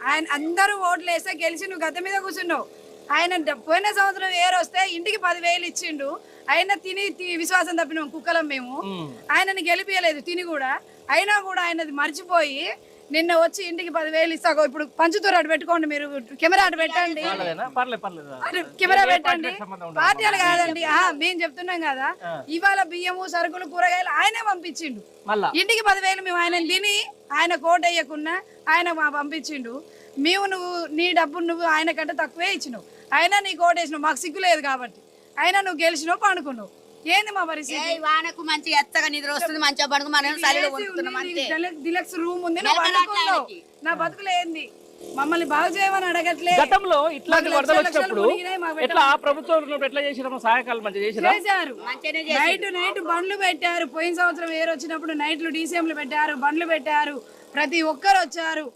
ఆయన అందరూ ఓట్లు వేస్తే గెలిచి నువ్వు గద్దె మీద కూర్చున్నావు. ఆయన పోయిన సంవత్సరం వస్తే ఇంటికి 10,000 ఇచ్చిండు. ఆయన తిని విశ్వాసం తప్పినాం కుక్కలం మేము. ఆయనని గెలిపియలేదు తిని కూడా. అయినా కూడా ఆయనది మర్చిపోయి నిన్న వచ్చి ఇంటికి 10,000 ఇస్తాగో. ఇప్పుడు పంచుతూరు అటు పెట్టుకోండి, మీరు కెమెరా అటు పెట్టండి, కెమెరా పెట్టండి. పార్టీలు కాదండి, మేము చెప్తున్నాం కదా. ఇవాళ బియ్యము సరుకులు కూరగాయలు ఆయనే పంపించిండు ఇంటికి 10,000. మేము ఆయన తిని ఆయన కోట వేయకున్నా ఆయన పంపించిండు. మేము నువ్వు నీ డబ్బు నువ్వు ఆయన కంటే తక్కువే ఇచ్చినావు. అయినా నీకు ఓటేసినావు, మాకు సిగ్గు లేదు కాబట్టి. అయినా నువ్వు గెలిచినావు, పండుకున్నావు. ఏంది మా పరిస్థితి? వానకు మంచిగా ఎత్తగా నిద్ర వస్తుంది, మంచిగా పడుకు మనం డిలక్స్ రూమ్ ఉంది, నువ్వు పండుకున్నావు. నా బతుకులు ఏంది? మమ్మల్ని బాగు చేయమని అడగట్లేదు. గతంలో ఇట్లాంటి వరదలు వచ్చినప్పుడు ఎట్లా ప్రభుత్వం ఎట్లా చేసినాము? సహాయకాలు మంచిగా చేశారు. నైట్ బండ్లు పెట్టారు. పోయిన సంవత్సరం వచ్చినప్పుడు నైట్లు డీసీఎంలు పెట్టారు, బండ్లు పెట్టారు. ప్రతి ఒక్కరు వచ్చారు.